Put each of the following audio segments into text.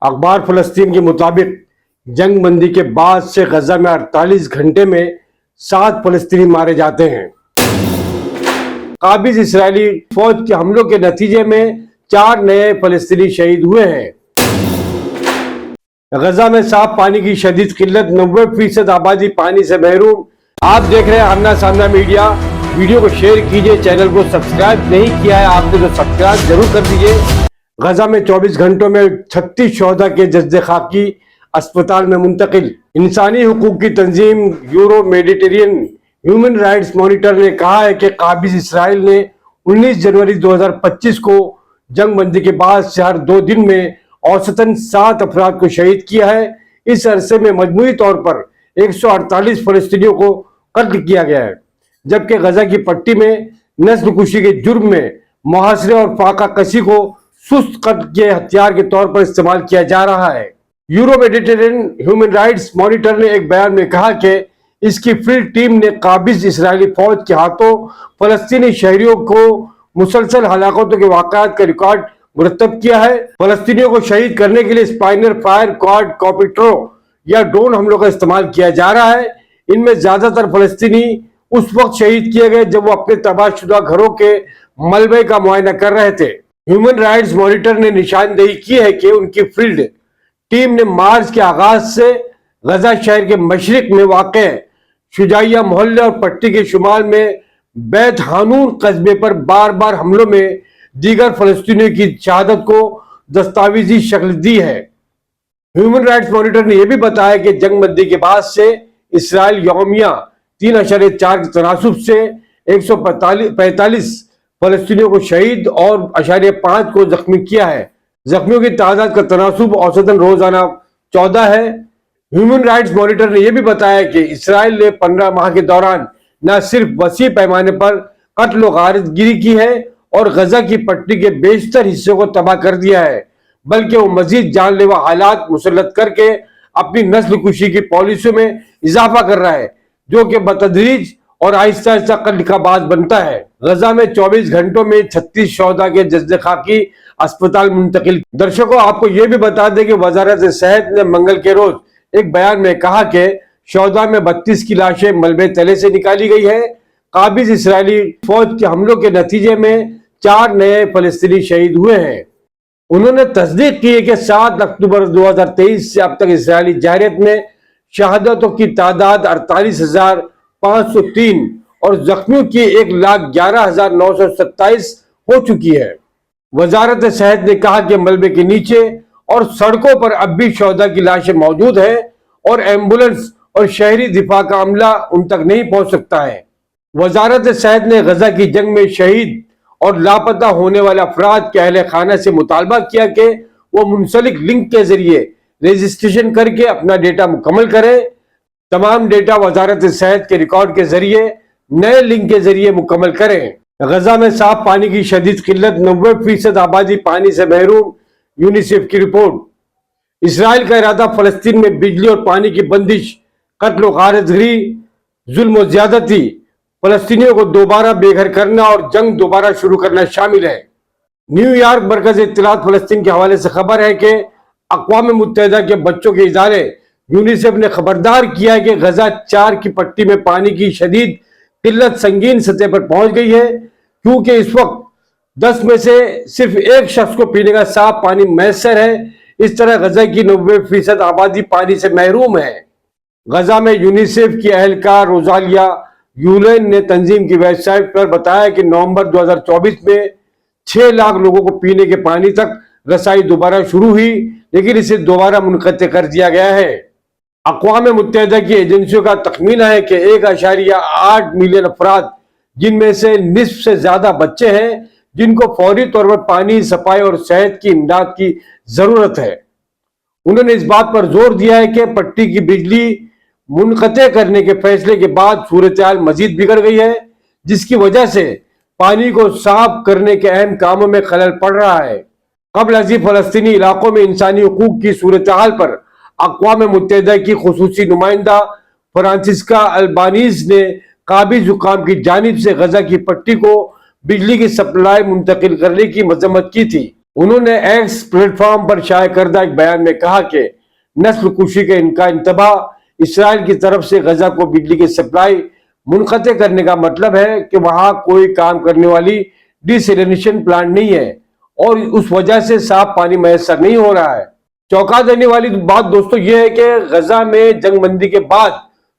اخبار فلسطین کے مطابق جنگ بندی کے بعد سے غزہ میں 48 گھنٹے میں 7 فلسطینی مارے جاتے ہیں۔ قابض اسرائیلی فوج کے حملوں کے نتیجے میں 4 نئے فلسطینی شہید ہوئے ہیں۔ غزہ میں صاف پانی کی شدید قلت، 90% آبادی پانی سے محروم۔ آپ دیکھ رہے ہیں آمنا سامنا میڈیا۔ ویڈیو کو شیئر کیجئے، چینل کو سبسکرائب نہیں کیا ہے آپ نے تو سبسکرائب ضرور کر دیجئے۔ غزہ میں 24 گھنٹوں میں 36 شہداء کے جسد خاکی اسپتال میں منتقل۔ انسانی حقوق کی تنظیم euro Mediterranean human rights monitor نے کہا ہے کہ قابض اسرائیل نے 19 جنوری 2025 کو جنگ بندی کے بعد سے ہر 2 دن میں اوسطاً 7 افراد کو شہید کیا ہے۔ اس عرصے میں مجموعی طور پر 148 فلسطینیوں کو قتل کیا گیا ہے، جبکہ غزہ کی پٹی میں نسل کشی کے جرم میں محاصرے اور فاقہ کشی کو سست قتل کے ہتھیار کے طور پر استعمال کیا جا رہا ہے۔ Euro Mediterranean human rights monitor نے ایک بیان میں کہا کہ اس کی فیلڈ ٹیم نے قابض اسرائیلی فوج کے ہاتھوں فلسطینی شہریوں کو مسلسل ہلاکتوں کے واقعات کا ریکارڈ مرتب کیا ہے۔ فلسطینیوں کو شہید کرنے کے لیے اسپائنر فائر کوارڈ کاپٹروں یا ڈرون حملوں کا استعمال کیا جا رہا ہے۔ ان میں زیادہ تر فلسطینی اس وقت شہید کیے گئے جب وہ اپنے تباہ شدہ گھروں کے ملبے کا معائنہ کر رہے تھے۔ ہیومن رائٹس مانیٹر نے نشاندہی کی ہے کہ ان کی فیلڈ ٹیم نے مارچ کے آغاز سے غزہ شہر کے مشرق میں واقع شجاعیہ محلے اور پٹی کے شمال میں بیت حانون قصبے پر بار بار حملوں میں دیگر فلسطینیوں کی شہادت کو دستاویزی شکل دی ہے۔ ہیومن رائٹس مانیٹر نے یہ بھی بتایا کہ جنگ بندی کے بعد سے اسرائیل یومیہ 3.4 کے تناسب سے 145 فلسطینیوں کو شہید اور 0.5 کو زخمی کیا ہے۔ زخمیوں کی تعداد کا تناسب اوسطاً روزانہ 14 ہے۔ ہیومن رائٹس مانیٹر نے یہ بھی بتایا کہ اسرائیل نے 15 ماہ کے دوران نہ صرف وسیع پیمانے پر قتل و غارت گری کی ہے اور غزہ کی پٹی کے بیشتر حصوں کو تباہ کر دیا ہے، بلکہ وہ مزید جان لیوا حالات مسلط کر کے اپنی نسل کشی کی پالیسیوں میں اضافہ کر رہا ہے، جو کہ بتدریج اور آہستہ آہستہ قتل کا باعث بنتا ہے۔ غزہ میں 24 گھنٹوں میں 36 شہداء کے جسد خاکی اسپتال منتقل۔ درشکوں، آپ کو یہ بھی بتا دیں کہ وزارت صحت نے منگل کے روز ایک بیان میں کہا کہ شہداء میں 32 کی لاشیں ملبے تلے سے نکالی گئی ہے۔ قابض اسرائیلی فوج کے حملوں کے نتیجے میں 4 نئے فلسطینی شہید ہوئے ہیں۔ انہوں نے تصدیق کی ہے کہ 7 اکتوبر 2023 سے اب تک اسرائیلی جارحیت میں شہادتوں کی تعداد 48,503 اور زخمیوں کی 1,11,927 ہو چکی ہے۔ وزارت صحت نے کہا کہ ملبے کے نیچے اور سڑکوں پر اب بھی شہداء کی لاشیں موجود ہیں اور ایمبولنس اور شہری دفاع کا عملہ ان تک نہیں پہنچ سکتا ہے۔ وزارت صحت نے غزہ کی جنگ میں شہید اور لاپتہ ہونے والے افراد کے اہل خانہ سے مطالبہ کیا کہ وہ منسلک لنک کے ذریعے رجسٹریشن کر کے اپنا ڈیٹا مکمل کریں۔ تمام ڈیٹا وزارت صحت کے ریکارڈ کے ذریعے نئے لنک کے ذریعے مکمل کریں۔ غزہ میں صاف پانی کی شدید قلت، 90% آبادی پانی سے محروم۔ یونیسیف کی رپورٹ۔ اسرائیل کا ارادہ فلسطین میں بجلی اور پانی کی بندش، قتل و غارت گری، ظلم و زیادتی، فلسطینیوں کو دوبارہ بے گھر کرنا اور جنگ دوبارہ شروع کرنا شامل ہے۔ نیو یارک مرکز اطلاعات فلسطین کے حوالے سے خبر ہے کہ اقوام متحدہ کے بچوں کے ادارے یونیسیف نے خبردار کیا ہے کہ غزہ 4 کی پٹی میں پانی کی شدید قلت سنگین سطح پر پہنچ گئی ہے، کیونکہ اس وقت 10 میں سے صرف 1 شخص کو پینے کا صاف پانی میسر ہے۔ اس طرح غزہ کی 90% آبادی پانی سے محروم ہے۔ غزہ میں یونیسیف کی اہلکار روزالیہ یولین نے تنظیم کی ویب سائٹ پر بتایا کہ نومبر 2024 میں 6 لاکھ لوگوں کو پینے کے پانی تک رسائی دوبارہ شروع ہوئی، لیکن اسے دوبارہ منقطع کر دیا گیا ہے۔ اقوام متحدہ کی ایجنسیوں کا تخمینہ ہے کہ 1.8 ملین افراد، جن میں سے نصف سے زیادہ بچے ہیں، جن کو فوری طور پر پانی، صفائی اور صحت کی امداد کی ضرورت ہے۔ انہوں نے اس بات پر زور دیا ہے کہ پٹی کی بجلی منقطع کرنے کے فیصلے کے بعد صورتحال مزید بگڑ گئی ہے، جس کی وجہ سے پانی کو صاف کرنے کے اہم کاموں میں خلل پڑ رہا ہے۔ قبل ازیں فلسطینی علاقوں میں انسانی حقوق کی صورتحال پر اقوام متحدہ کی خصوصی نمائندہ فرانسسکا البانیز نے قابض حکام کی جانب سے غزہ کی پٹی کو بجلی کی سپلائی منتقل کرنے کی مذمت کی تھی۔ انہوں نے ایکس پلیٹ فارم پر شائع کردہ ایک بیان میں کہا کہ نسل کشی کا انتباہ اسرائیل کی طرف سے غزہ کو بجلی کی سپلائی منقطع کرنے کا مطلب ہے کہ وہاں کوئی کام کرنے والی ڈیسیلینیشن پلانٹ نہیں ہے اور اس وجہ سے صاف پانی میسر نہیں ہو رہا ہے۔ چونکا دینے والی بات دوستو یہ ہے کہ غزہ میں جنگ بندی کے بعد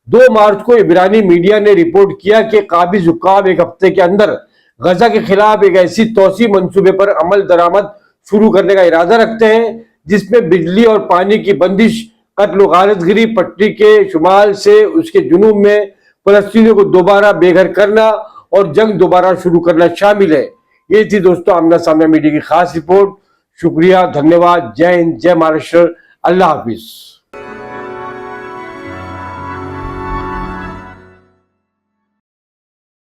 2 مارچ کو عبرانی میڈیا نے رپورٹ کیا کہ قابض حکام ایک ہفتے کے اندر غزہ کے خلاف ایک ایسی توسیع منصوبے پر عمل درآمد شروع کرنے کا ارادہ رکھتے ہیں جس میں بجلی اور پانی کی بندش، قتل و غارت گری، پٹی کے شمال سے اس کے جنوب میں فلسطینیوں کو دوبارہ بے گھر کرنا اور جنگ دوبارہ شروع کرنا شامل ہے۔ یہ تھی دوستو آمنا سامنا میڈیا کی خاص رپورٹ۔ شکریہ، دھنیہ واد، جے ہند، جے مہاراشٹر، اللہ حافظ۔